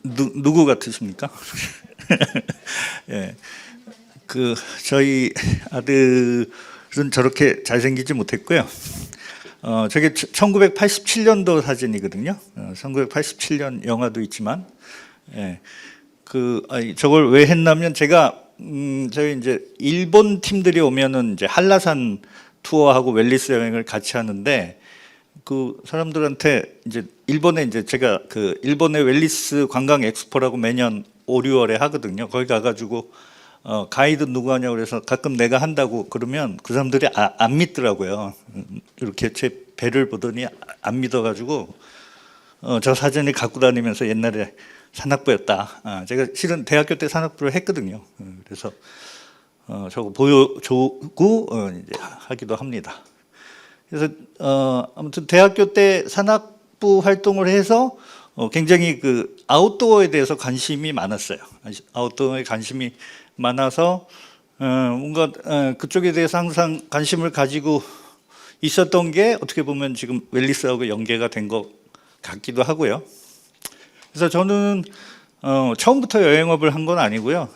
누구 같으십니까? 예, 저희 아들은 저렇게 잘생기지 못했고요. 저게 1987년도 사진이거든요. 1987년 영화도 있지만, 예, 저걸 왜 했냐면 제가 저희 이제 일본 팀들이 오면은 이제 한라산 투어하고 웰리스 여행을 같이 하는데 그 사람들한테 이제 일본에 이제 제가 그 일본의 웰리스 관광 엑스포라고 매년 5, 6월에 하거든요. 거기 가가지고 가이드 누구 하냐고 그래서 가끔 내가 한다고 그러면 그 사람들이 안 믿더라고요. 이렇게 제 배를 보더니 안 믿어가지고 저 사진을 갖고 다니면서 옛날에 산악부였다. 제가 실은 대학교 때 산악부를 했거든요. 그래서 저거 보여주고 이제 하기도 합니다. 그래서 아무튼 대학교 때 산악부 활동을 해서 굉장히 그 아웃도어에 대해서 관심이 많았어요. 아웃도어에 관심이 많아서 뭔가 그쪽에 대해서 항상 관심을 가지고 있었던 게 어떻게 보면 지금 웰리스하고 연계가 된 것 같기도 하고요. 그래서 저는 처음부터 여행업을 한 건 아니고요.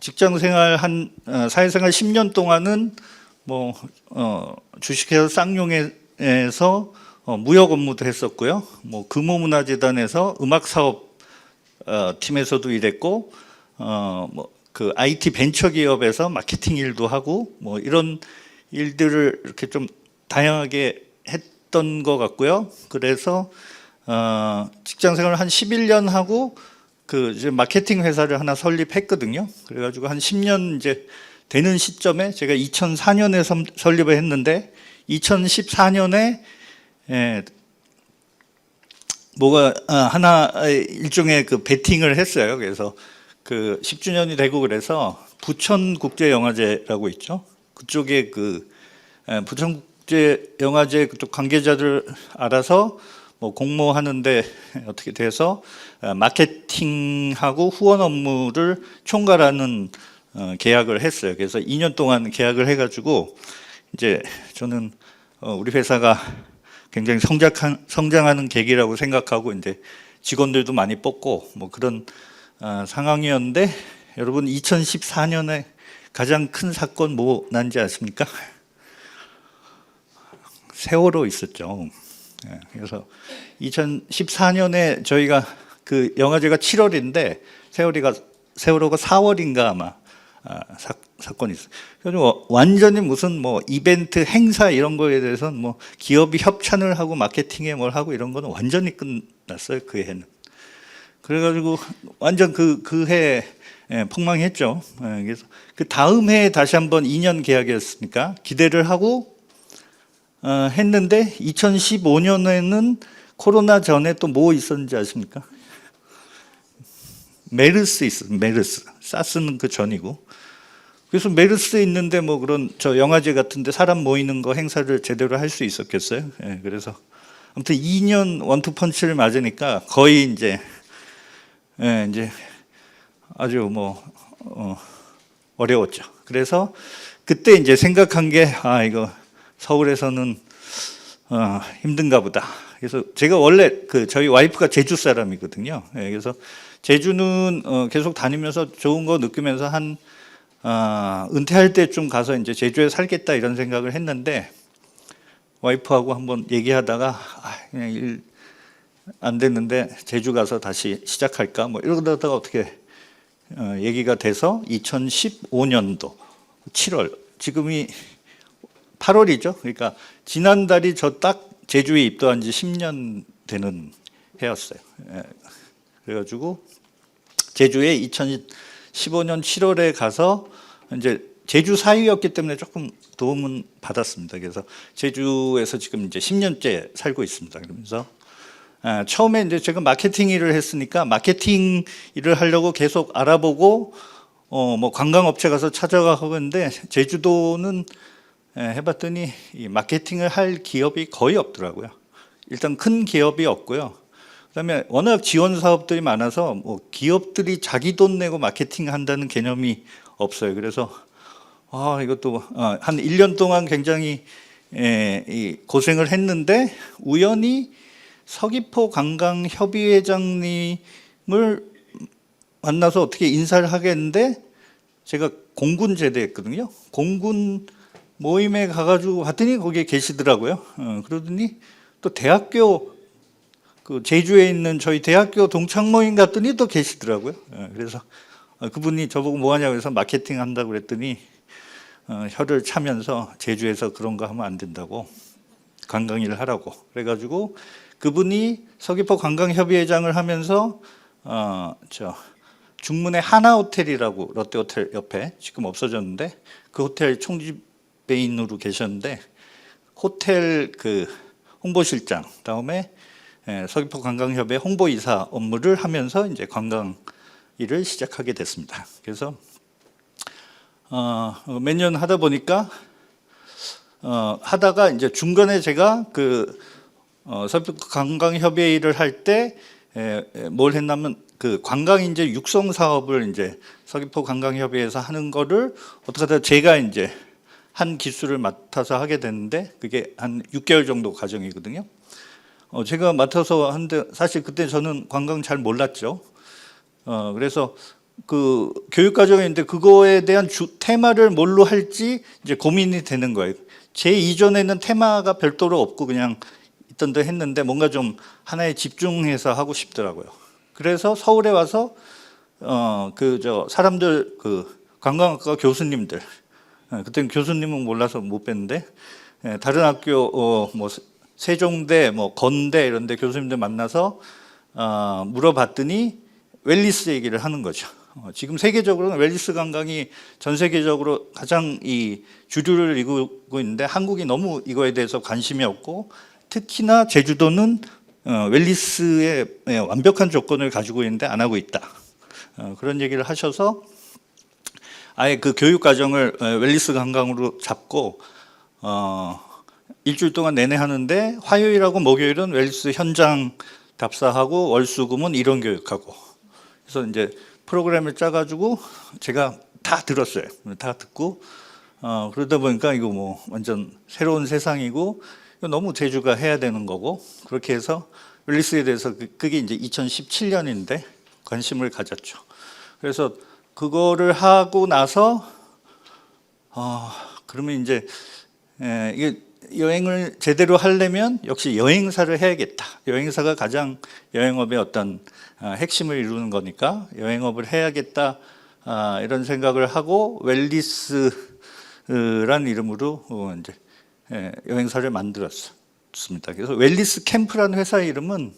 직장생활 사회생활 10년 동안은 뭐 주식회사 쌍용에서 무역 업무도 했었고요. 뭐 금호문화재단에서 음악사업 팀에서도 일했고, 뭐 그 IT 벤처 기업에서 마케팅 일도 하고, 뭐 이런 일들을 이렇게 좀 다양하게 했던 것 같고요. 그래서 직장생활을 한 11년 하고 그 이제 마케팅 회사를 하나 설립했거든요. 그래가지고 한 10년 이제 되는 시점에 제가 2004년에 설립을 했는데 2014년에 뭐가 하나 일종의 그 베팅을 했어요. 그래서 그 10주년이 되고 그래서 부천국제영화제라고 있죠. 그쪽에 그 부천국제영화제 그쪽 관계자들 알아서 뭐 공모하는데 어떻게 돼서 마케팅하고 후원 업무를 총괄하는 계약을 했어요. 그래서 2년 동안 계약을 해가지고 이제 저는 우리 회사가 굉장히 성장하는 계기라고 생각하고 이제 직원들도 많이 뽑고 뭐 그런 상황이었는데 여러분 2014년에 가장 큰 사건 뭐 난지 아십니까? 세월호 있었죠. 그래서 2014년에 저희가 그 영화제가 7월인데 세월호가 4월인가 아마 사건이 있어요. 그래서 완전히 무슨 뭐 이벤트 행사 이런 거에 대해서는 뭐 기업이 협찬을 하고 마케팅에 뭘 하고 이런 거는 완전히 끝났어요. 그 해는. 그래가지고 완전 그 해 폭망했죠. 그래서 그 다음 해에 다시 한번 2년 계약이었으니까 기대를 하고 했는데 2015년에는 코로나 전에 또 뭐 있었는지 아십니까? 메르스 있었어요. 메르스. 사스는 그 전이고. 그래서 메르스 있는데 뭐 그런 저 영화제 같은데 사람 모이는 거 행사를 제대로 할 수 있었겠어요? 그래서 아무튼 2년 원투펀치를 맞으니까 거의 이제 아주 뭐 어려웠죠. 그래서 그때 이제 생각한 게 이거 서울에서는 힘든가 보다. 그래서 제가 원래 저희 와이프가 제주 사람이거든요. 그래서 제주는 계속 다니면서 좋은 거 느끼면서 은퇴할 때쯤 가서 이제 제주에 살겠다 이런 생각을 했는데 와이프하고 한번 얘기하다가 그냥 일 안 됐는데 제주 가서 다시 시작할까 뭐 이러다가 어떻게 얘기가 돼서 2015년도 7월 지금이 8월이죠. 그러니까 지난달이 저 딱 제주에 입도한 지 10년 되는 해였어요. 그래가지고 제주에 2015년 7월에 가서 이제 제주 사위였기 때문에 조금 도움은 받았습니다. 그래서 제주에서 지금 이제 10년째 살고 있습니다. 그러면서 처음에 이제 제가 마케팅 일을 했으니까 마케팅 일을 하려고 계속 알아보고 뭐 관광업체 가서 찾아가고 했는데 제주도는 해봤더니 이 마케팅을 할 기업이 거의 없더라고요. 일단 큰 기업이 없고요. 그다음에 워낙 지원 사업들이 많아서 뭐 기업들이 자기 돈 내고 마케팅 한다는 개념이 없어요. 그래서 이것도 한 1년 동안 굉장히 고생을 했는데 우연히 서귀포 관광협의회장님을 만나서 어떻게 인사를 하겠는데 제가 공군 제대했거든요. 공군 모임에 가가지고 봤더니 거기에 계시더라고요. 그러더니 또 대학교 그 제주에 있는 저희 대학교 동창 모임 갔더니 또 계시더라고요. 그래서 그분이 저보고 뭐 하냐고 해서 마케팅 한다고 그랬더니 혀를 차면서 제주에서 그런 거 하면 안 된다고 관광 일을 하라고 그래가지고 그분이 서귀포 관광협의회장을 하면서 중문에 하나호텔이라고 롯데호텔 옆에 지금 없어졌는데 그 호텔 총집배인으로 계셨는데 호텔 그 홍보실장 다음에 서귀포 관광협회 홍보이사 업무를 하면서 이제 관광 일을 시작하게 됐습니다. 그래서 몇 년 하다 보니까 하다가 이제 중간에 제가 그 서귀포 관광협회 일을 할 때 뭘 했냐면 그 관광인재 육성 사업을 이제 서귀포 관광협회에서 하는 거를 어떻게 하다 제가 이제 한 기수를 맡아서 하게 됐는데 그게 한 6개월 정도 과정이거든요. 제가 맡아서 하는데 사실 그때 저는 관광 잘 몰랐죠. 그래서 그 교육 과정인데 그거에 대한 테마를 뭘로 할지 이제 고민이 되는 거예요. 제 이전에는 테마가 별도로 없고 그냥 있던 데 했는데 뭔가 좀 하나에 집중해서 하고 싶더라고요. 그래서 서울에 와서 사람들 그 관광학과 교수님들 그때는 교수님은 몰라서 못 뵀는데 다른 학교 뭐 세종대 뭐 건대 이런 데 교수님들 만나서 물어봤더니 웰니스 얘기를 하는 거죠. 지금 세계적으로는 웰니스 관광이 전 세계적으로 가장 이 주류를 이루고 있는데 한국이 너무 이거에 대해서 관심이 없고 특히나 제주도는 웰니스의 완벽한 조건을 가지고 있는데 안 하고 있다. 그런 얘기를 하셔서 아예 그 교육 과정을 웰니스 관광으로 잡고 일주일 동안 내내 하는데 화요일하고 목요일은 웰니스 현장 답사하고 월수금은 이론 교육하고 그래서 이제 프로그램을 짜가지고 제가 다 들었어요. 다 듣고 그러다 보니까 이거 뭐 완전 새로운 세상이고 너무 제주가 해야 되는 거고 그렇게 해서 웰니스에 대해서 그게 이제 2017년인데 관심을 가졌죠. 그래서 그거를 하고 나서 그러면 이제 이게 여행을 제대로 하려면 역시 여행사를 해야겠다. 여행사가 가장 여행업의 어떤 핵심을 이루는 거니까 여행업을 해야겠다 이런 생각을 하고 웰니스란 이름으로 이제 여행사를 만들었습니다. 그래서 웰니스 캠프라는 회사 이름은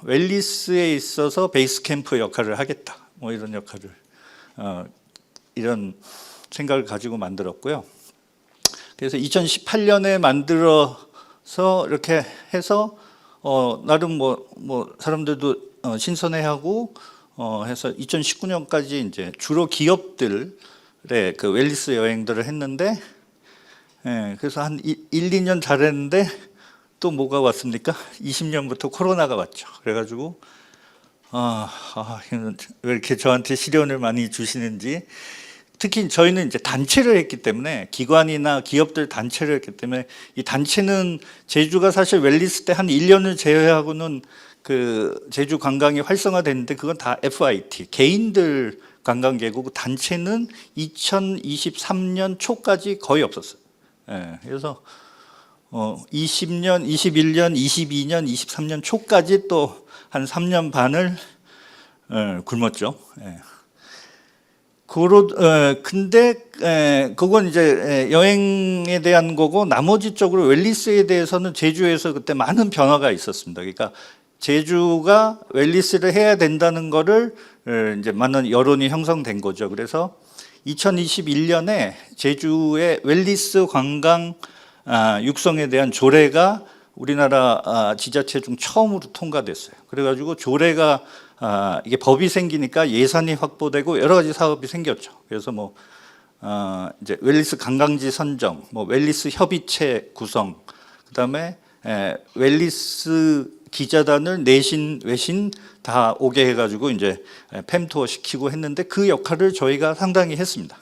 웰니스에 있어서 베이스 캠프 역할을 하겠다. 뭐 이런 역할을 이런 생각을 가지고 만들었고요. 그래서 2018년에 만들어서 이렇게 해서 나름 뭐 사람들도 신선해하고 해서 2019년까지 이제 주로 기업들의 그 웰니스 여행들을 했는데 그래서 한 1, 2년 잘했는데 또 뭐가 왔습니까? 20년부터 코로나가 왔죠. 그래가지고 왜 이렇게 저한테 시련을 많이 주시는지 특히 저희는 이제 단체를 했기 때문에 기관이나 기업들 단체를 했기 때문에 이 단체는 제주가 사실 웰니스 때 한 1년을 제외하고는 그 제주 관광이 활성화됐는데 그건 다 FIT 개인들 관광객이고 단체는 2023년 초까지 거의 없었어요. 그래서 20년, 21년, 22년, 23년 초까지 또 한 3년 반을 굶었죠. 근데 그건 이제 여행에 대한 거고 나머지 쪽으로 웰니스에 대해서는 제주에서 그때 많은 변화가 있었습니다. 그러니까 제주가 웰니스를 해야 된다는 거를 이제 많은 여론이 형성된 거죠. 그래서 2021년에 제주의 웰니스 관광 육성에 대한 조례가 우리나라 지자체 중 처음으로 통과됐어요. 그래가지고 조례가 이게 법이 생기니까 예산이 확보되고 여러 가지 사업이 생겼죠. 그래서 뭐 이제 웰니스 관광지 선정, 뭐 웰니스 협의체 구성, 그다음에 웰니스 기자단을 내신 외신 다 오게 해가지고 이제 팸투어 시키고 했는데 그 역할을 저희가 상당히 했습니다.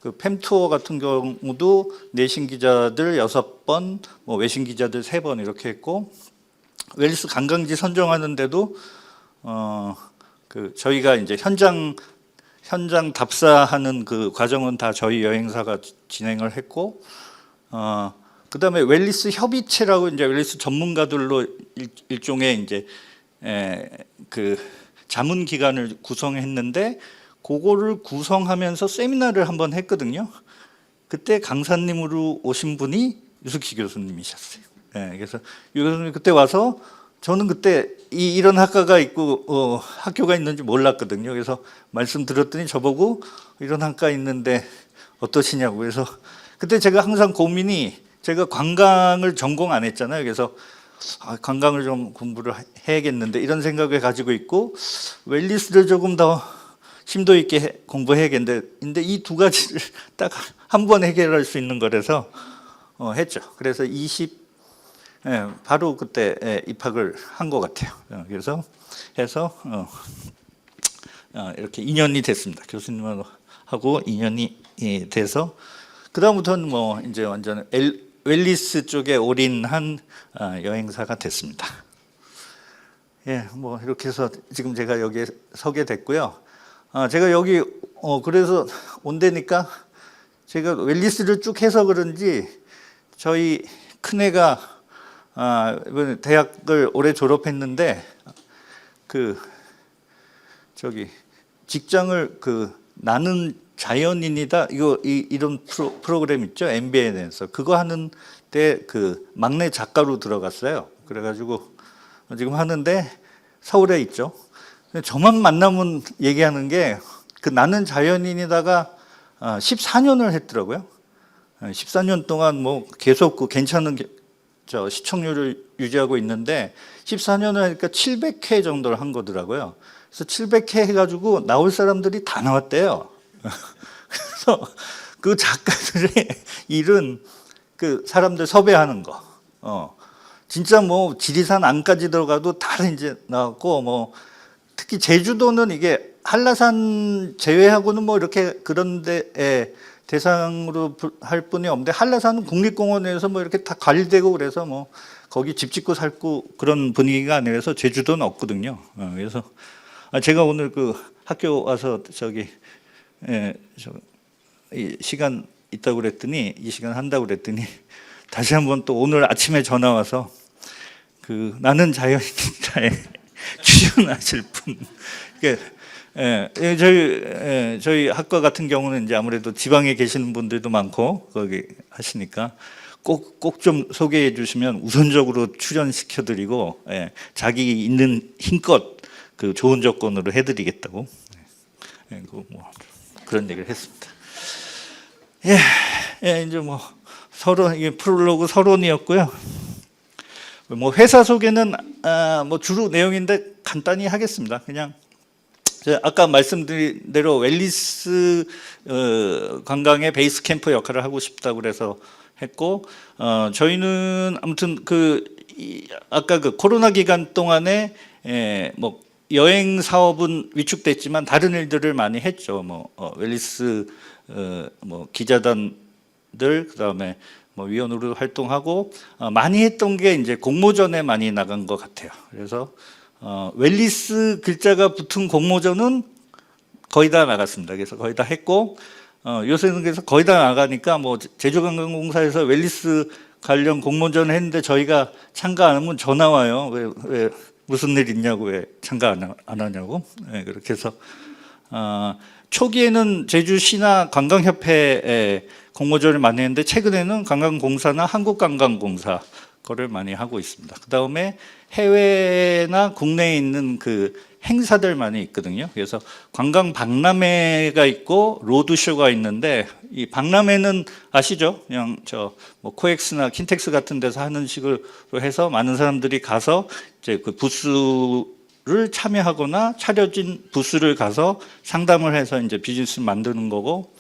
그 팸투어 같은 경우도 내신 기자들 6번, 뭐 외신 기자들 3번 이렇게 했고 웰리스 관광지 선정하는데도 그 저희가 이제 현장 답사하는 그 과정은 다 저희 여행사가 진행을 했고, 그다음에 웰리스 협의체라고 이제 웰리스 전문가들로 일종의 이제 그 자문 기관을 구성했는데, 그거를 구성하면서 세미나를 한번 했거든요. 그때 강사님으로 오신 분이 유숙희 교수님이셨어요. 그래서 유 교수님 그때 와서, 저는 그때 이런 학과가 있고 학교가 있는지 몰랐거든요. 그래서 말씀드렸더니 저보고 이런 학과 있는데 어떠시냐고. 그래서 그때 제가 항상 고민이, 제가 관광을 전공 안 했잖아요. 그래서 관광을 좀 공부를 해야겠는데 이런 생각을 가지고 있고, 웰리스를 조금 더 심도 있게 공부해야겠는데, 근데 이 두 가지를 딱 한 번 해결할 수 있는 거라서 했죠. 그래서 바로 그때 입학을 한 것 같아요. 그래서 해서 이렇게 2년이 됐습니다. 교수님하고 2년이 돼서 그 다음부터는 뭐 이제 완전 웰리스 쪽에 올인한 여행사가 됐습니다. 뭐 이렇게 해서 지금 제가 여기에 서게 됐고요. 제가 여기 그래서 온다니까, 제가 웰리스를 쭉 해서 그런지 저희 큰애가 이번에 대학을 올해 졸업했는데, 그 저기 직장을 나는 자연인이다, 이런 프로그램 있죠, MBN에서. 그거 하는 때 그 막내 작가로 들어갔어요. 그래가지고 지금 하는데 서울에 있죠. 저만 만나면 얘기하는 게, 그 나는 자연인이다가 14년을 했더라고요. 14년 동안 뭐 계속 그 괜찮은 시청률을 유지하고 있는데, 14년을 하니까 700회 정도를 한 거더라고요. 그래서 700회 해가지고 나올 사람들이 다 나왔대요. 그래서 그 작가들의 일은 그 사람들 섭외하는 거, 진짜 뭐 지리산 안까지 들어가도 다 이제 나왔고, 뭐 특히 제주도는 이게 한라산 제외하고는 뭐 이렇게 그런데 대상으로 할 뿐이 없는데, 한라산은 국립공원에서 뭐 이렇게 다 관리되고 그래서 뭐 거기 집 짓고 살고 그런 분위기가 아니라서 제주도는 없거든요. 그래서 제가 오늘 그 학교 와서 이 시간 있다고 그랬더니, 이 시간 한다고 그랬더니 다시 한번 또 오늘 아침에 전화 와서 그 나는 자연인자에 출연하실 분. 저희 학과 같은 경우는 이제 아무래도 지방에 계시는 분들도 많고 거기 하시니까 꼭 좀 소개해 주시면 우선적으로 출연시켜드리고, 자기 있는 힘껏 그 좋은 조건으로 해드리겠다고, 뭐 그런 얘기를 했습니다. 이제 뭐 이게 프롤로그 서론이었고요. 뭐 회사 소개는 뭐 주로 내용인데 간단히 하겠습니다. 그냥 아까 말씀드린 대로 웰리스 관광의 베이스 캠프 역할을 하고 싶다고 그래서 했고, 저희는 아무튼 아까 그 코로나 기간 동안에 뭐 여행 사업은 위축됐지만 다른 일들을 많이 했죠. 뭐 웰리스 뭐 기자단들, 그다음에 뭐 위원으로 활동하고, 많이 했던 게 이제 공모전에 많이 나간 것 같아요. 그래서 웰리스 글자가 붙은 공모전은 거의 다 나갔습니다. 그래서 거의 다 했고, 요새는 그래서 거의 다 나가니까 뭐 제주관광공사에서 웰리스 관련 공모전 했는데 저희가 참가 안 하면 전화 와요. 왜 무슨 일 있냐고, 왜 참가 안 하냐고. 그렇게 해서 초기에는 제주시나 관광협회에 공모전을 많이 했는데, 최근에는 관광공사나 한국관광공사 거를 많이 하고 있습니다. 그 다음에 해외나 국내에 있는 그 행사들 많이 있거든요. 그래서 관광 박람회가 있고 로드쇼가 있는데, 이 박람회는 아시죠? 그냥 뭐 코엑스나 킨텍스 같은 데서 하는 식으로 해서 많은 사람들이 가서 이제 그 부스를 참여하거나 차려진 부스를 가서 상담을 해서 이제 비즈니스를 만드는 거고,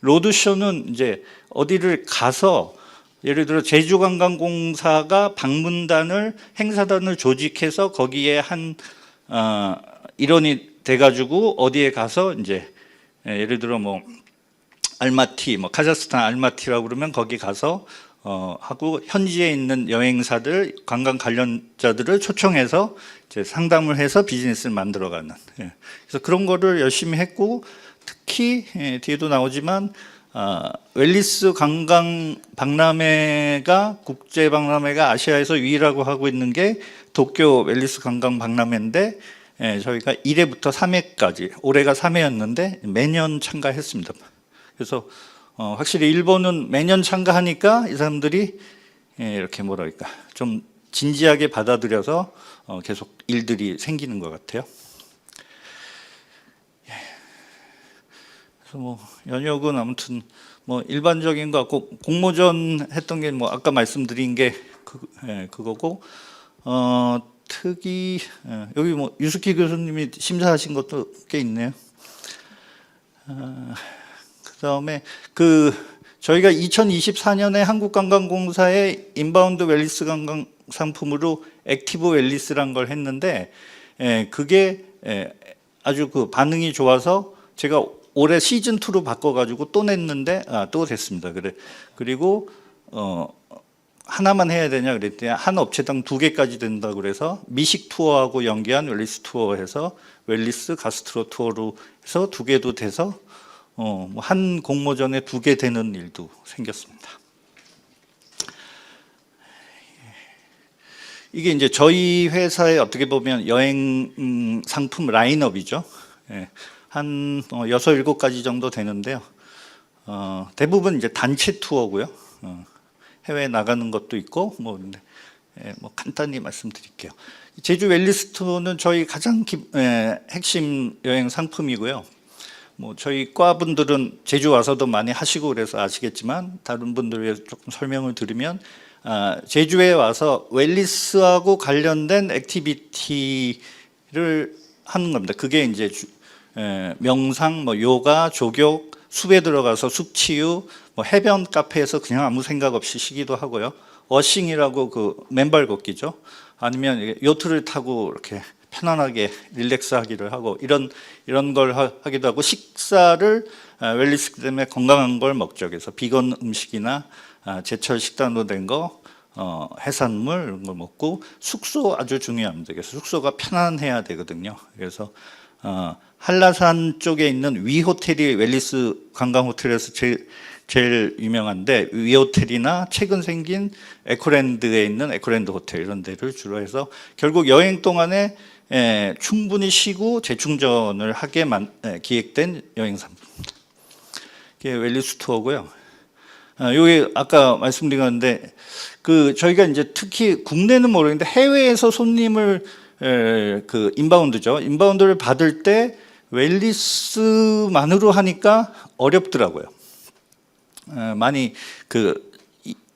로드쇼는 이제 어디를 가서, 예를 들어 제주관광공사가 방문단을, 행사단을 조직해서 거기에 한 일원이 돼가지고 어디에 가서 이제 예를 들어 뭐 알마티, 뭐 카자흐스탄 알마티라고 그러면 거기 가서 하고 현지에 있는 여행사들, 관광 관련자들을 초청해서 이제 상담을 해서 비즈니스를 만들어가는. 그래서 그런 거를 열심히 했고, 특히 뒤에도 나오지만 웰리스 관광 박람회가 국제 박람회가 아시아에서 유일하고 하고 있는 게 도쿄 웰리스 관광 박람회인데 저희가 1회부터 3회까지 올해가 3회였는데 매년 참가했습니다. 그래서 확실히 일본은 매년 참가하니까 이 사람들이 이렇게 뭐랄까 좀 진지하게 받아들여서 계속 일들이 생기는 것 같아요. 그래서 뭐 연역은 아무튼 뭐 일반적인 거 같고 공모전 했던 게 뭐 아까 말씀드린 게 그거고 특이 여기 뭐 유스키 교수님이 심사하신 것도 꽤 있네요. 그다음에 저희가 2024년에 한국관광공사의 인바운드 웰리스 관광 상품으로 액티브 웰리스란 걸 했는데 그게 아주 반응이 좋아서 제가 올해 시즌 2로 바꿔가지고 또 냈는데 또 됐습니다. 그리고 하나만 해야 되냐 그랬더니 한 업체당 2개까지 된다 그래서 미식 투어하고 연계한 웰리스 투어해서 웰리스 가스트로 투어로 해서 2개도 돼서 한 공모전에 2개 되는 일도 생겼습니다. 이게 이제 저희 회사의 어떻게 보면 여행 상품 라인업이죠. 한 6, 7가지 정도 되는데요. 대부분 이제 단체 투어고요. 해외에 나가는 것도 있고 뭐 간단히 말씀드릴게요. 제주 웰리스 투어는 저희 가장 핵심 여행 상품이고요. 뭐 저희 과 분들은 제주 와서도 많이 하시고 그래서 아시겠지만 다른 분들 위해서 조금 설명을 드리면 제주에 와서 웰리스하고 관련된 액티비티를 하는 겁니다. 그게 이제 명상, 뭐 요가, 조격, 숲에 들어가서 숲치유, 뭐 해변 카페에서 그냥 아무 생각 없이 쉬기도 하고요. 어싱이라고 맨발 걷기죠. 아니면 요트를 타고 이렇게 편안하게 릴렉스하기를 하고 이런 걸 하기도 하고 식사를 웰리스 때문에 건강한 걸 먹죠. 그래서 비건 음식이나 제철 식단으로 된 거, 해산물 이런 걸 먹고 숙소 아주 중요합니다. 그래서 숙소가 편안해야 되거든요. 그래서 한라산 쪽에 있는 위 호텔이 웰리스 관광 호텔에서 제일 유명한데 위 호텔이나 최근 생긴 에코랜드에 있는 에코랜드 호텔 이런 데를 주로 해서 결국 여행 동안에 충분히 쉬고 재충전을 하게 기획된 여행 상품입니다. 이게 웰리스 투어고요. 여기 아까 말씀드린 건데 저희가 이제 특히 국내는 모르겠는데 해외에서 손님을 인바운드죠. 인바운드를 받을 때 웰리스만으로 하니까 어렵더라고요. 많이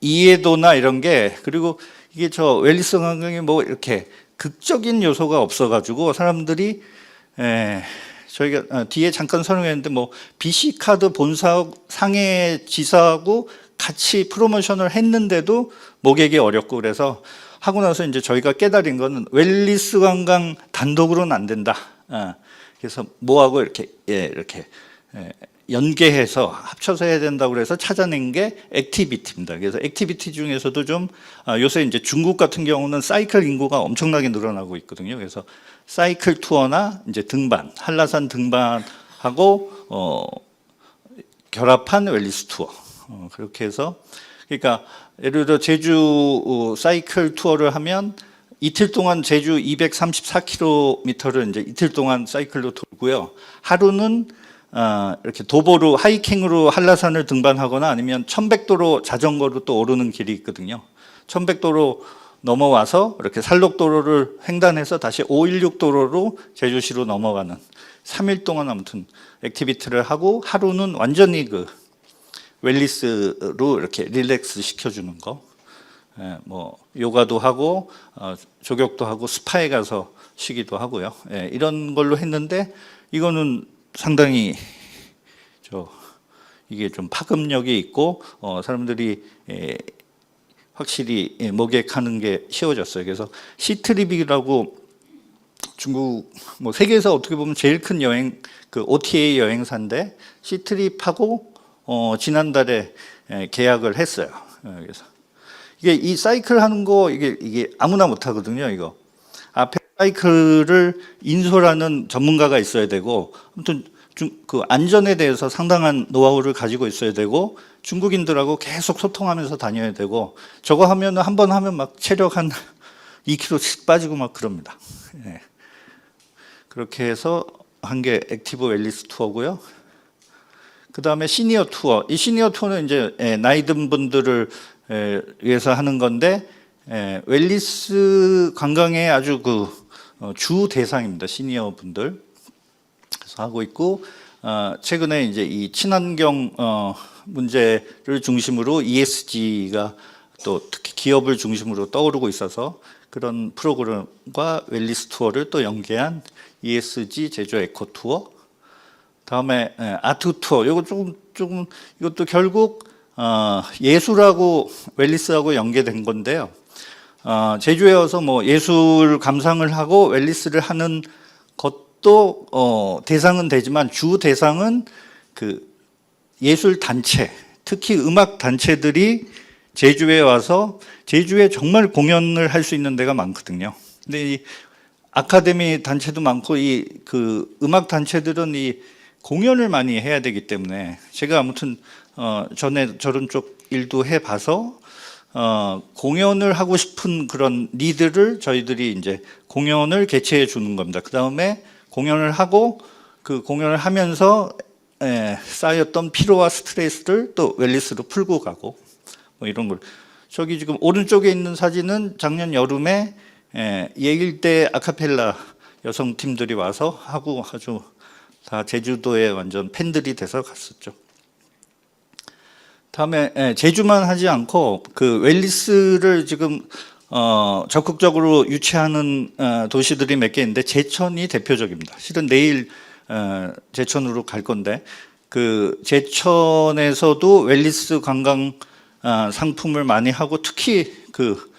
이해도나 이런 게 그리고 이게 웰리스 관광에 뭐 이렇게 극적인 요소가 없어가지고 사람들이 저희가 뒤에 잠깐 설명했는데 뭐 BC 카드 본사 상해 지사하고 같이 프로모션을 했는데도 모객이 어렵고 그래서 하고 나서 이제 저희가 깨달은 거는 웰리스 관광 단독으로는 안 된다. 그래서 뭐하고 이렇게 연계해서 합쳐서 해야 된다고 그래서 찾아낸 게 액티비티입니다. 그래서 액티비티 중에서도 좀 요새 이제 중국 같은 경우는 사이클 인구가 엄청나게 늘어나고 있거든요. 그래서 사이클 투어나 이제 등반, 한라산 등반하고 결합한 웰리스 투어 그렇게 해서 그러니까 예를 들어 제주 사이클 투어를 하면 이틀 동안 제주 234km를 이제 이틀 동안 사이클로 돌고요. 하루는 이렇게 도보로 하이킹으로 한라산을 등반하거나 아니면 1100도로 자전거로 또 오르는 길이 있거든요. 1100도로 넘어와서 이렇게 산록도로를 횡단해서 다시 516도로로 제주시로 넘어가는 3일 동안 아무튼 액티비티를 하고 하루는 완전히 웰리스로 이렇게 릴렉스 시켜주는 거. 뭐 요가도 하고 조격도 하고 스파에 가서 쉬기도 하고요. 이런 걸로 했는데 이거는 상당히 이게 좀 파급력이 있고 사람들이 확실히 모객하는 게 쉬워졌어요. 그래서 시트립이라고 중국 뭐 세계에서 어떻게 보면 제일 큰 여행 OTA 여행사인데 시트립하고 지난달에 계약을 했어요. 그래서 이게 이 사이클 하는 거 이게 아무나 못 하거든요. 이거 앞에 사이클을 인솔하는 전문가가 있어야 되고, 아무튼 그 안전에 대해서 상당한 노하우를 가지고 있어야 되고, 중국인들하고 계속 소통하면서 다녀야 되고, 저거 하면 한 번 하면 막 체력 한 2kg씩 빠지고 막 그럽니다. 예. 그렇게 해서 한 게 액티브 웰니스 투어고요. 그 다음에 시니어 투어. 이 시니어 투어는 이제 나이 든 분들을 위해서 하는 건데, 웰니스 관광의 아주 주 대상입니다. 시니어 분들. 그래서 하고 있고, 최근에 이제 이 친환경 문제를 중심으로 ESG가 또 특히 기업을 중심으로 떠오르고 있어서 그런 프로그램과 웰니스 투어를 또 연계한 ESG 제조 에코 투어. 다음에 아트 투어. 이거 조금 이것도 결국 예술하고 웰니스하고 연계된 건데요. 제주에 와서 뭐 예술 감상을 하고 웰니스를 하는 것도 대상은 되지만 주 대상은 그 예술 단체, 특히 음악 단체들이 제주에 와서 제주에 정말 공연을 할 수 있는 데가 많거든요. 근데 이 아카데미 단체도 많고 이 그 음악 단체들은 이 공연을 많이 해야 되기 때문에 제가 아무튼 전에 저런 쪽 일도 해봐서 공연을 하고 싶은 그런 니드를 저희들이 이제 공연을 개최해 주는 겁니다. 그 다음에 공연을 하고 그 공연을 하면서 쌓였던 피로와 스트레스를 또 웰니스로 풀고 가고 뭐 이런 걸. 저기 지금 오른쪽에 있는 사진은 작년 여름에 예일대 아카펠라 여성팀들이 와서 하고 아주 다 제주도에 완전 팬들이 돼서 갔었죠. 다음에 제주만 하지 않고 그 웰니스를 지금 적극적으로 유치하는 도시들이 몇 개 있는데 제천이 대표적입니다. 실은 내일 제천으로 갈 건데 그 제천에서도 웰니스 관광 상품을 많이 하고 특히 그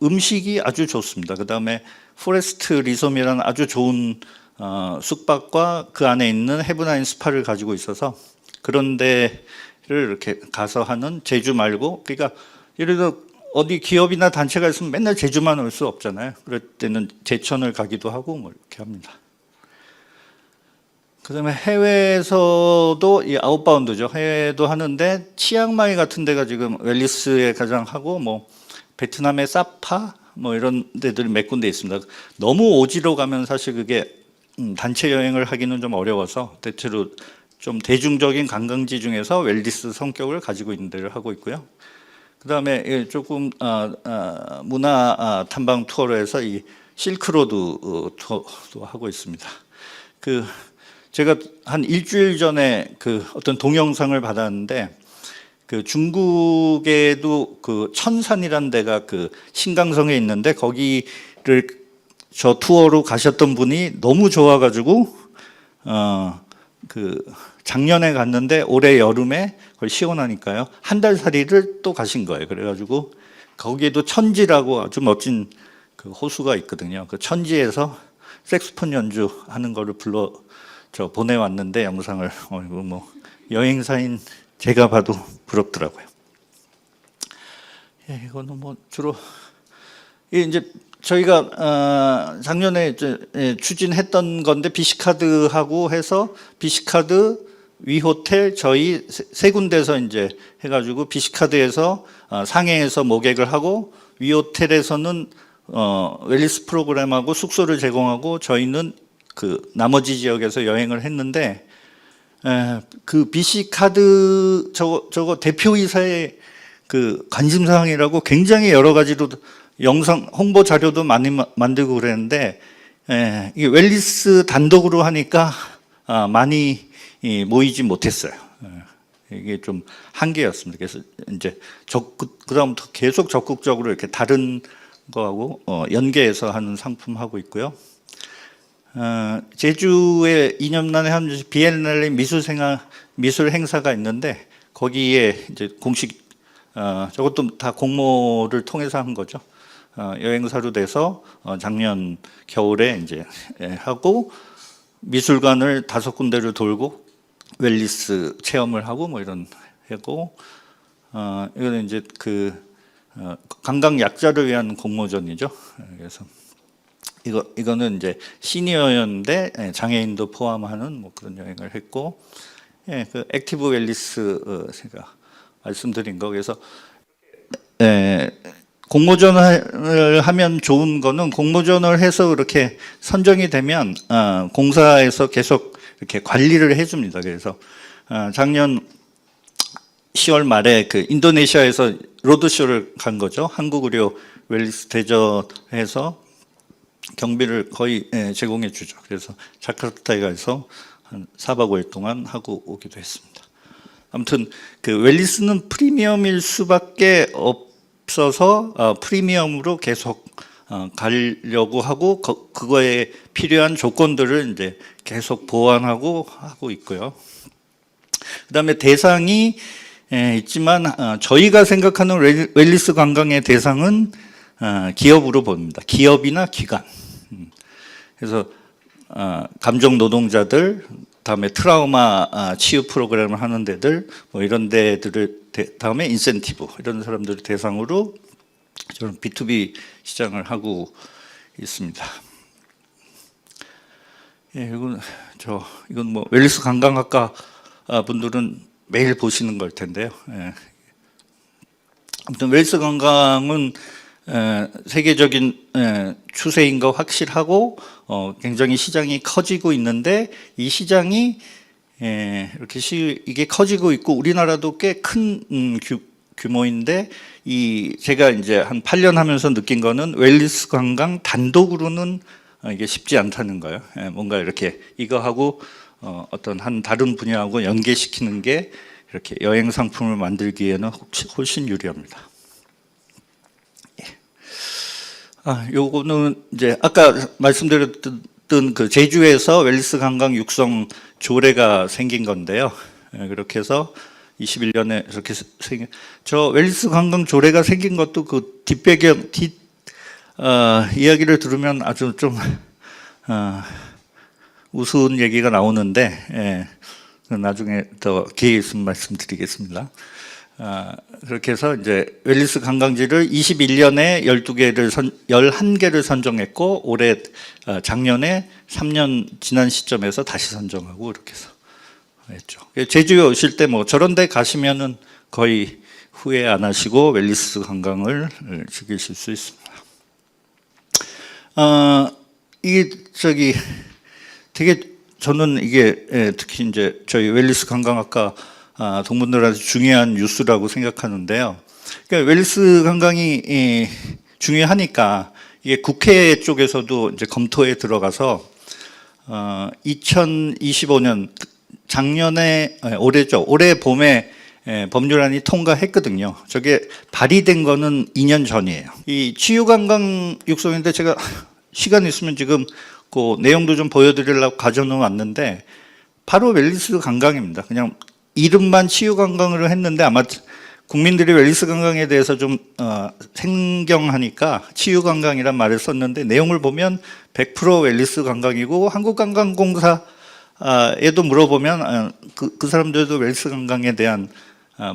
음식이 아주 좋습니다. 그 다음에 포레스트 리솜이라는 아주 좋은 숙박과 그 안에 있는 헤브나인 스파를 가지고 있어서 그런 데를 이렇게 가서 하는 제주 말고, 그러니까 예를 들어 어디 기업이나 단체가 있으면 맨날 제주만 올 수 없잖아요. 그럴 때는 제천을 가기도 하고 뭐 이렇게 합니다. 그 다음에 해외에서도 이 아웃바운드죠. 해외도 하는데 치앙마이 같은 데가 지금 웰니스에 가장 하고 뭐 베트남의 사파 뭐 이런 데들이 몇 군데 있습니다. 너무 오지로 가면 사실 그게 단체 여행을 하기는 좀 어려워서 대체로 좀 대중적인 관광지 중에서 웰니스 성격을 가지고 있는 데를 하고 있고요. 그 다음에 조금 문화 탐방 투어로 해서 이 실크로드 투어도 하고 있습니다. 제가 한 일주일 전에 그 어떤 동영상을 받았는데 그 중국에도 그 천산이라는 데가 그 신강성에 있는데 거기를 저 투어로 가셨던 분이 너무 좋아가지고 그 작년에 갔는데 올해 여름에 거의 시원하니까요 한 달 살이를 또 가신 거예요. 그래가지고 거기에도 천지라고 아주 멋진 그 호수가 있거든요. 그 천지에서 색소폰 연주하는 거를 보내왔는데 영상을 뭐 여행사인 제가 봐도 부럽더라고요. 이거는 뭐 주로 이제 저희가 작년에 추진했던 건데 비시카드하고 해서 비시카드 위호텔 저희 세 군데서 이제 해가지고 비시카드에서 상해에서 모객을 하고 위호텔에서는 웰니스 프로그램하고 숙소를 제공하고 저희는 그 나머지 지역에서 여행을 했는데 그 비시카드 저거 대표이사의 그 관심사항이라고 굉장히 여러 가지로 영상 홍보 자료도 많이 만들고 그랬는데 이게 웰니스 단독으로 하니까 많이 모이지 못했어요. 이게 좀 한계였습니다. 그래서 이제 그다음부터 계속 적극적으로 이렇게 다른 거하고 연계해서 하는 상품 하고 있고요. 제주에 2년만에 하는 비엔날레 미술 행사가 있는데 거기에 이제 공식 저것도 다 공모를 통해서 한 거죠. 여행사로 돼서 작년 겨울에 이제 하고 미술관을 5군데를 돌고 웰니스 체험을 하고 뭐 이런 하고 이거는 이제 그 관광 약자를 위한 공모전이죠. 그래서 이거는 이제 시니어였는데 장애인도 포함하는 뭐 그런 여행을 했고, 그 액티브 웰리스 제가 말씀드린 거. 그래서 공모전을 하면 좋은 거는 공모전을 해서 이렇게 선정이 되면 공사에서 계속 이렇게 관리를 해줍니다. 그래서 작년 10월 말에 그 인도네시아에서 로드쇼를 간 거죠. 한국 의료 웰리스 대전에서 경비를 거의 제공해 주죠. 그래서 자카르타에 가서 한 4박 5일 동안 하고 오기도 했습니다. 아무튼 그 웰리스는 프리미엄일 수밖에 없어서 프리미엄으로 계속 가려고 하고 그거에 필요한 조건들을 이제 계속 보완하고 하고 있고요. 그다음에 대상이 있지만 저희가 생각하는 웰리스 관광의 대상은 기업으로 봅니다. 기업이나 기관. 그래서 감정 노동자들, 다음에 트라우마 치유 프로그램을 하는 데들, 뭐 이런 데들을 다음에 인센티브 이런 사람들을 대상으로 저는 B2B 시장을 하고 있습니다. 이건 뭐 웰리스 관광학과 분들은 매일 보시는 걸 텐데요. 아무튼 웰리스 관광은 세계적인 추세인 거 확실하고 굉장히 시장이 커지고 있는데 이 시장이 이렇게 이게 커지고 있고 우리나라도 꽤 큰 규모인데 제가 이제 한 8년 하면서 느낀 거는 웰리스 관광 단독으로는 이게 쉽지 않다는 거예요. 뭔가 이렇게 이거하고 어떤 한 다른 분야하고 연계시키는 게 이렇게 여행 상품을 만들기에는 훨씬 유리합니다. 요거는 이제 아까 말씀드렸던 그 제주에서 웰리스 관광 육성 조례가 생긴 건데요. 그렇게 해서 21년에 이렇게 생긴 저 웰리스 관광 조례가 생긴 것도 그 뒷배경 이야기를 들으면 아주 좀 우스운 얘기가 나오는데 나중에 더 기회 있으면 말씀드리겠습니다. 그렇게 해서 이제 웰리스 관광지를 21년에 11개를 선정했고 올해 작년에 3년 지난 시점에서 다시 선정하고 이렇게 해서 했죠. 제주에 오실 때 뭐 저런 데 가시면은 거의 후회 안 하시고 웰리스 관광을 즐기실 수 있습니다. 이게 되게 저는 이게 특히 이제 저희 웰리스 관광학과 동문들한테 중요한 뉴스라고 생각하는데요. 그러니까 웰리스 관광이 중요하니까 이게 국회 쪽에서도 이제 검토에 들어가서 2025년 작년에 올해죠. 올해 봄에 법률안이 통과했거든요. 저게 발의된 거는 2년 전이에요. 이 치유관광 육성인데 제가 시간 있으면 지금 그 내용도 좀 보여드리려고 가져놓은 왔는데 바로 웰리스 관광입니다. 그냥 이름만 치유관광으로 했는데 아마 국민들이 웰리스 관광에 대해서 좀 생경하니까 치유관광이란 말을 썼는데 내용을 보면 100% 웰리스 관광이고 한국관광공사에도 물어보면 그 사람들도 웰리스 관광에 대한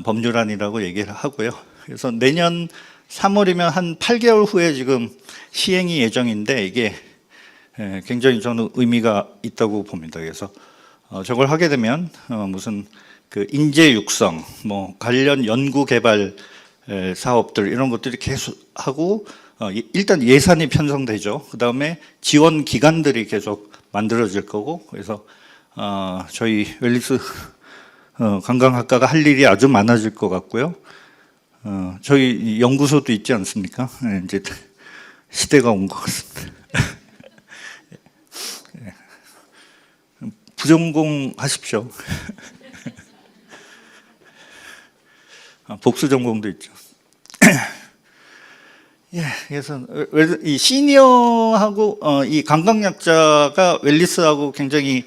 법률안이라고 얘기를 하고요. 그래서 내년 3월이면 한 8개월 후에 지금 시행이 예정인데 이게 굉장히 저는 의미가 있다고 봅니다. 그래서 저걸 하게 되면 무슨 그 인재 육성, 뭐 관련 연구 개발 사업들 이런 것들이 계속 하고 일단 예산이 편성되죠. 그 다음에 지원 기관들이 계속 만들어질 거고 그래서 저희 웰리스 관광학과가 할 일이 아주 많아질 것 같고요. 저희 연구소도 있지 않습니까? 이제 시대가 온 것 같습니다. 부전공 하십시오. 복수 전공도 있죠. 그래서 이 시니어하고 이 관광약자가 웰리스하고 굉장히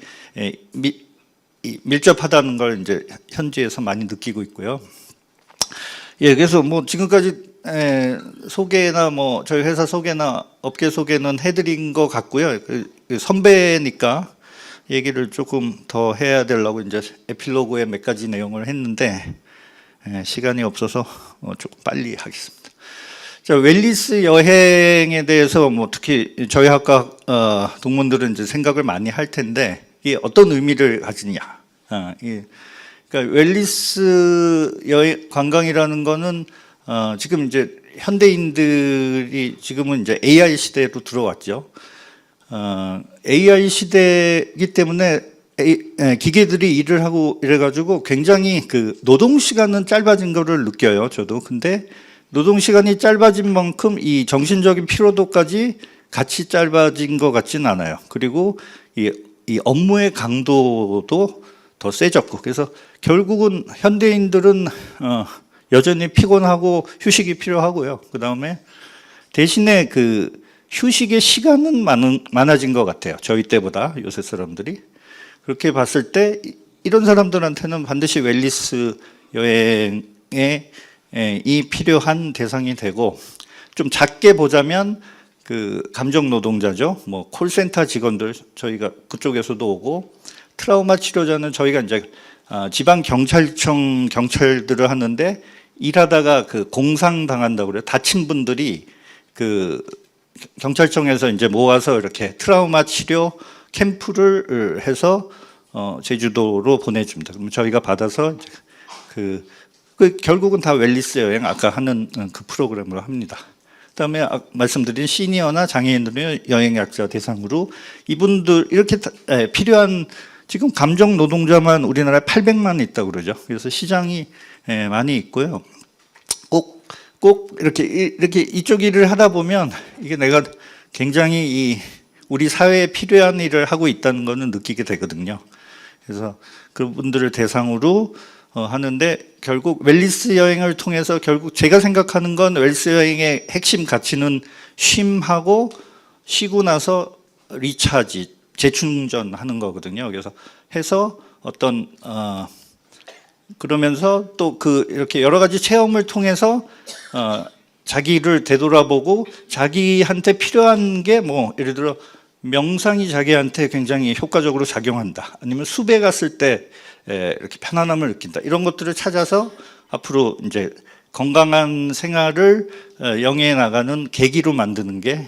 밀접하다는 걸 이제 현지에서 많이 느끼고 있고요. 그래서 뭐 지금까지 소개나 뭐 저희 회사 소개나 업계 소개는 해드린 것 같고요. 선배니까 얘기를 조금 더 해야 되려고 이제 에필로그에 몇 가지 내용을 했는데 시간이 없어서 조금 빨리 하겠습니다. 자, 웰니스 여행에 대해서 뭐 특히 저희 학과 동문들은 이제 생각을 많이 할 텐데 이게 어떤 의미를 가지냐. 그러니까 웰니스 여행 관광이라는 거는 지금 이제 현대인들이 지금은 이제 AI 시대로 들어왔죠. AI 시대이기 때문에 기계들이 일을 하고 이래가지고 굉장히 그 노동 시간은 짧아진 거를 느껴요. 저도. 근데 노동 시간이 짧아진 만큼 이 정신적인 피로도까지 같이 짧아진 것 같지는 않아요. 그리고 이 업무의 강도도 더 세졌고, 그래서 결국은 현대인들은 여전히 피곤하고 휴식이 필요하고요. 그 다음에 대신에 그 휴식의 시간은 많아진 것 같아요. 저희 때보다 요새 사람들이. 그렇게 봤을 때 이런 사람들한테는 반드시 웰니스 여행에 이 필요한 대상이 되고, 좀 작게 보자면 그 감정 노동자죠. 뭐 콜센터 직원들 저희가 그쪽에서도 오고, 트라우마 치료자는 저희가 이제 지방 경찰청 경찰들을 하는데 일하다가 그 공상 당한다고 그래요. 다친 분들이 그 경찰청에서 이제 모아서 이렇게 트라우마 치료 캠프를 해서 제주도로 보내줍니다. 그럼 저희가 받아서 그 결국은 다 웰니스 여행 아까 하는 그 프로그램으로 합니다. 그다음에 말씀드린 시니어나 장애인들의 여행약자 대상으로 이분들 이렇게 필요한, 지금 감정 노동자만 우리나라에 800만 있다고 그러죠. 그래서 시장이 많이 있고요. 꼭 이렇게 이쪽 일을 하다 보면 이게 내가 굉장히 우리 사회에 필요한 일을 하고 있다는 거는 느끼게 되거든요. 그래서 그분들을 대상으로 하는데, 결국 웰니스 여행을 통해서 결국 제가 생각하는 건 웰니스 여행의 핵심 가치는 쉼하고 쉬고 나서 리차지, 재충전하는 거거든요. 그래서 해서 어떤 그러면서 또 이렇게 여러 가지 체험을 통해서 자기를 되돌아보고 자기한테 필요한 게 뭐 예를 들어 명상이 자기한테 굉장히 효과적으로 작용한다, 아니면 숲에 갔을 때 이렇게 편안함을 느낀다, 이런 것들을 찾아서 앞으로 이제 건강한 생활을 영위해 나가는 계기로 만드는 게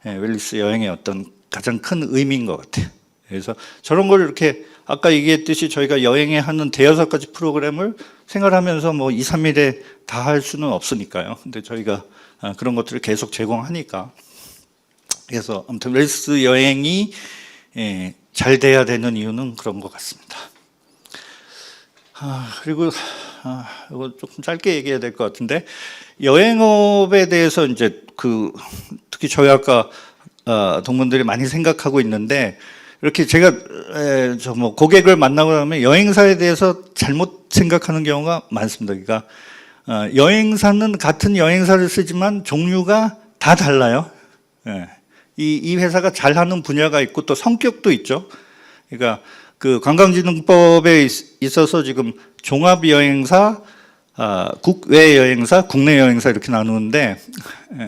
웰니스 여행의 어떤 가장 큰 의미인 것 같아요. 그래서 저런 걸 이렇게 아까 얘기했듯이 저희가 여행에 하는 5-6가지 프로그램을 생활하면서 뭐 2, 3일에 다 할 수는 없으니까요. 근데 저희가 그런 것들을 계속 제공하니까. 그래서 아무튼 웰니스 여행이 잘 돼야 되는 이유는 그런 것 같습니다. 그리고 이거 조금 짧게 얘기해야 될 것 같은데, 여행업에 대해서 이제 특히 저희 학과 동문들이 많이 생각하고 있는데, 이렇게 제가 뭐 고객을 만나고 나면 여행사에 대해서 잘못 생각하는 경우가 많습니다. 그러니까 여행사는 같은 여행사를 쓰지만 종류가 다 달라요. 이 회사가 잘하는 분야가 있고 또 성격도 있죠. 그러니까 그 관광진흥법에 있어서 지금 종합여행사, 국외 여행사, 국내 여행사 이렇게 나누는데,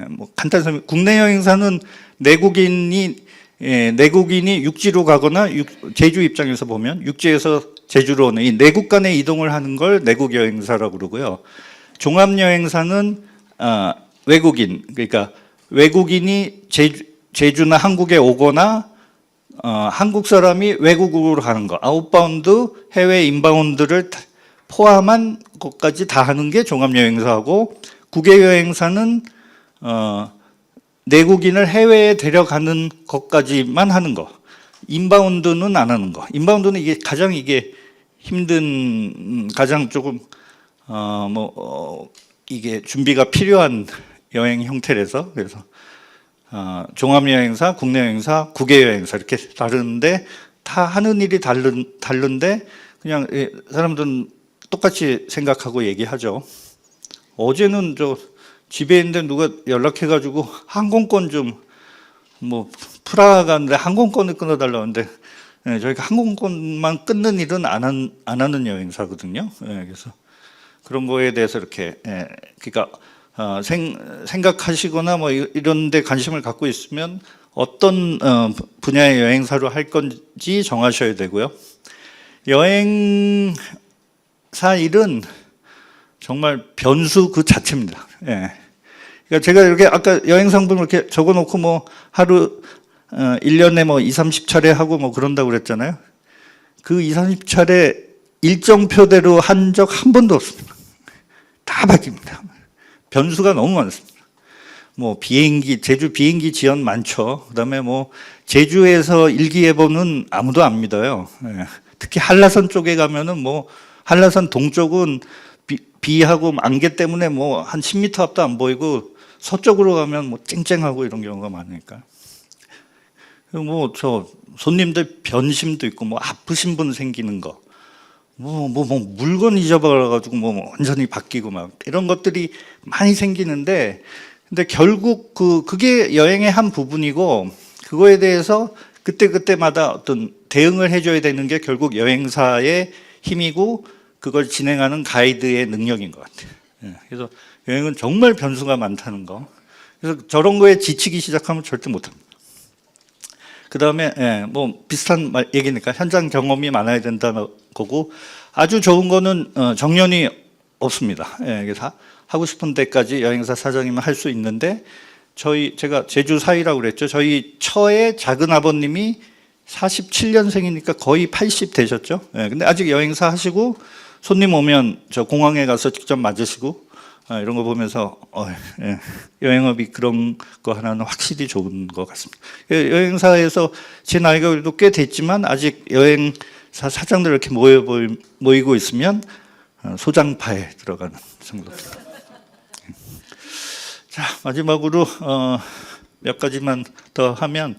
뭐 간단히 설명, 국내 여행사는 내국인이 육지로 가거나 제주 입장에서 보면 육지에서 제주로 오는 이 내국 간의 이동을 하는 걸 내국 여행사라고 그러고요. 종합 여행사는 외국인, 그러니까 외국인이 제주나 한국에 오거나 한국 사람이 외국으로 가는 거, 아웃바운드, 해외 인바운드를 포함한 것까지 다 하는 게 종합여행사하고, 국외여행사는 내국인을 해외에 데려가는 것까지만 하는 거, 인바운드는 안 하는 거. 인바운드는 이게 가장 힘든, 가장 조금 이게 준비가 필요한 여행 형태라서, 그래서 종합여행사, 국내여행사, 국외여행사 이렇게 다르는데, 다 하는 일이 다른데 그냥 사람들은 똑같이 생각하고 얘기하죠. 어제는 집에 있는데 누가 연락해가지고 항공권 좀 뭐 프라하 가는데 항공권을 끊어달라고 하는데, 저희가 항공권만 끊는 일은 안 하는 여행사거든요. 그래서 그런 거에 대해서 이렇게 그러니까 생각하시거나 뭐 이런 데 관심을 갖고 있으면 어떤 분야의 여행사로 할 건지 정하셔야 되고요. 여행사 일은 정말 변수 그 자체입니다. 그러니까 제가 이렇게 아까 여행 상품 이렇게 적어놓고 뭐 하루 1년에 뭐 2, 30차례 하고 뭐 그런다고 그랬잖아요. 그 2, 30차례 일정표대로 한 적 한 번도 없습니다. 다 바뀝니다. 변수가 너무 많습니다. 뭐 비행기, 제주 비행기 지연 많죠. 그다음에 뭐 제주에서 일기예보는 아무도 안 믿어요. 특히 한라산 쪽에 가면은 뭐 한라산 동쪽은 비하고 안개 때문에 뭐 한 10m 앞도 안 보이고 서쪽으로 가면 뭐 쨍쨍하고 이런 경우가 많으니까. 뭐 저 손님들 변심도 있고 뭐 아프신 분 생기는 거, 뭐 물건 잊어버려가지고 뭐 완전히 바뀌고 막 이런 것들이 많이 생기는데, 근데 결국 그게 여행의 한 부분이고 그거에 대해서 그때마다 어떤 대응을 해줘야 되는 게 결국 여행사의 힘이고 그걸 진행하는 가이드의 능력인 것 같아요. 그래서 여행은 정말 변수가 많다는 거. 그래서 저런 거에 지치기 시작하면 절대 못합니다. 그 다음에 뭐 비슷한 얘기니까 현장 경험이 많아야 된다는 거고, 아주 좋은 거는 정년이 없습니다. 그래서 하고 싶은 데까지 여행사 사장님은 할 수 있는데, 제가 제주 사위라고 그랬죠. 저희 처의 작은 아버님이 47년생이니까 거의 80 되셨죠. 근데 아직 여행사 하시고 손님 오면 저 공항에 가서 직접 맞으시고 이런 거 보면서 여행업이 그런 거 하나는 확실히 좋은 것 같습니다. 여행사에서 제 나이가 그래도 꽤 됐지만 아직 여행사 사장들 이렇게 모이고 있으면 소장파에 들어가는 정도입니다. 자, 마지막으로 몇 가지만 더 하면,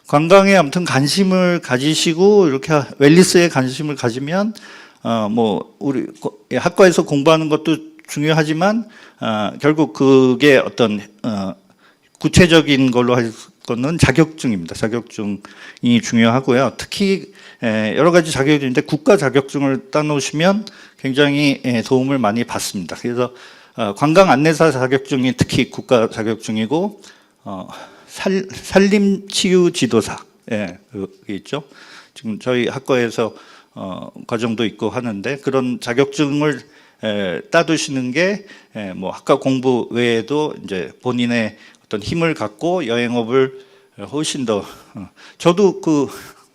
관광에 아무튼 관심을 가지시고 이렇게 웰니스에 관심을 가지면 뭐 우리 학과에서 공부하는 것도 중요하지만 결국 그게 어떤 구체적인 걸로 할 거는 자격증입니다. 자격증이 중요하고요. 특히 여러 가지 자격증인데 국가 자격증을 따놓으시면 굉장히 도움을 많이 받습니다. 그래서 관광 안내사 자격증이 특히 국가 자격증이고, 산림치유 지도사, 그게 있죠. 지금 저희 학과에서 과정도 있고 하는데, 그런 자격증을 따두시는 게 뭐 학과 공부 외에도 이제 본인의 어떤 힘을 갖고 여행업을 훨씬 더, 저도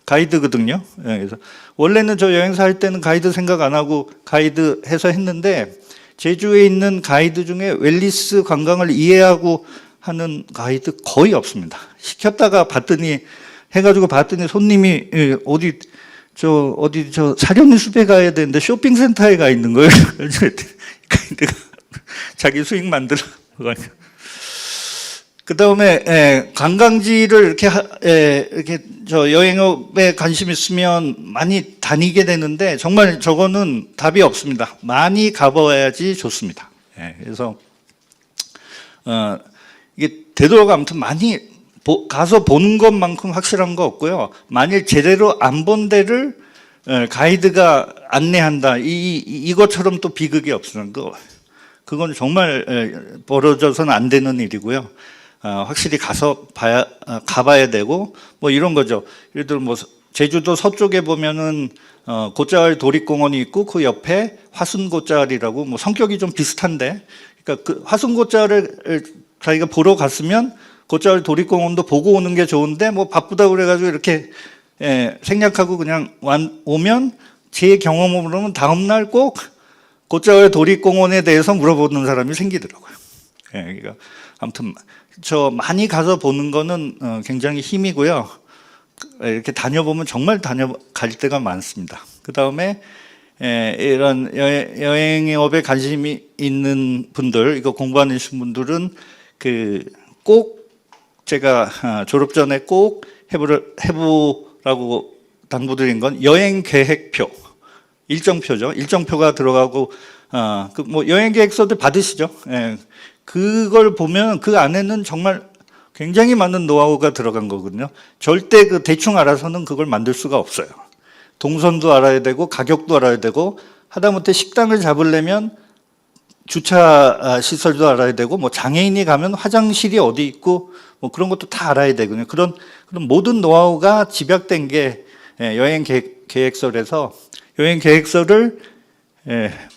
가이드거든요. 그래서 원래는 저 여행사 할 때는 가이드 생각 안 하고 가이드 해서 했는데, 제주에 있는 가이드 중에 웰니스 관광을 이해하고 하는 가이드 거의 없습니다. 시켰다가 해가지고 봤더니 손님이 어디 저 사려니 숲에 가야 되는데 쇼핑센터에 가 있는 거예요. 가이드가 자기 수익 만들어. 그 다음에 관광지를 이렇게 저 여행업에 관심 있으면 많이 다니게 되는데, 정말 저거는 답이 없습니다. 많이 가봐야지 좋습니다. 그래서 이게 되도록 아무튼 많이 가서 보는 것만큼 확실한 거 없고요. 만일 제대로 안 본 데를 가이드가 안내한다, 이것처럼 또 비극이 없으면 그건 정말 벌어져서는 안 되는 일이고요. 확실히 가봐야 되고, 뭐 이런 거죠. 예를 들어 뭐 제주도 서쪽에 보면은 곶자왈 도립공원이 있고 그 옆에 화순곶자왈이라고, 뭐 성격이 좀 비슷한데, 그러니까 그 화순곶자왈을 자기가 보러 갔으면 곶자왈 도립공원도 보고 오는 게 좋은데, 뭐 바쁘다고 그래가지고 이렇게 생략하고 그냥 오면, 제 경험으로는 다음날 꼭 곶자왈 도립공원에 대해서 물어보는 사람이 생기더라고요. 그러니까 아무튼 저 많이 가서 보는 거는 굉장히 힘이고요. 이렇게 다녀보면 정말 갈 때가 많습니다. 그 다음에 이런 여행업에 관심이 있는 분들, 이거 공부하는 분들은 꼭 제가 졸업 전에 꼭 해보라고 당부드린 건 여행 계획표, 일정표죠. 일정표가 들어가고, 뭐 여행 계획서들 받으시죠. 그걸 보면 그 안에는 정말 굉장히 많은 노하우가 들어간 거거든요. 절대 대충 알아서는 그걸 만들 수가 없어요. 동선도 알아야 되고 가격도 알아야 되고, 하다못해 식당을 잡으려면 주차 시설도 알아야 되고, 뭐 장애인이 가면 화장실이 어디 있고 뭐 그런 것도 다 알아야 되거든요. 그런 모든 노하우가 집약된 게 여행 계획서라서, 여행 계획서를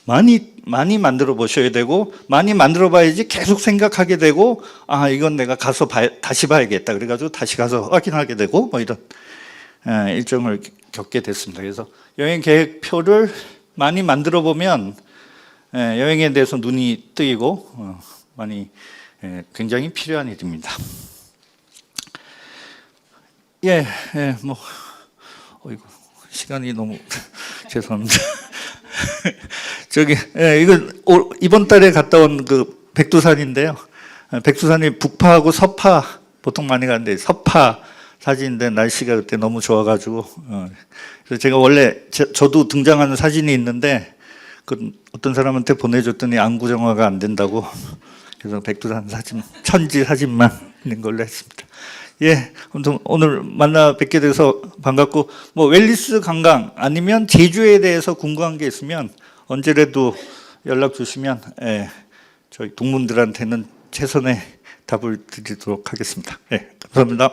많이 만들어 보셔야 되고, 많이 만들어 봐야지 계속 생각하게 되고, 아, 이건 내가 가서 다시 봐야겠다. 그래가지고 다시 가서 확인하게 되고, 뭐 이런 일정을 겪게 됐습니다. 그래서 여행 계획표를 많이 만들어 보면 여행에 대해서 눈이 뜨이고 많이 굉장히 필요한 일입니다. 뭐 어이구, 시간이 너무 죄송합니다. 저기 이거 이번 달에 갔다 온 그 백두산인데요. 백두산이 북파하고 서파 보통 많이 가는데 서파 사진인데 날씨가 그때 너무 좋아가지고 그래서 제가 원래 저도 등장하는 사진이 있는데 그 어떤 사람한테 보내줬더니 안구정화가 안 된다고 그래서 백두산 사진 천지 사진만 있는 걸로 했습니다. 아무튼 오늘 만나 뵙게 돼서 반갑고 뭐 웰리스 관광 아니면 제주에 대해서 궁금한 게 있으면 언제라도 연락 주시면 저희 동문들한테는 최선의 답을 드리도록 하겠습니다. 감사합니다.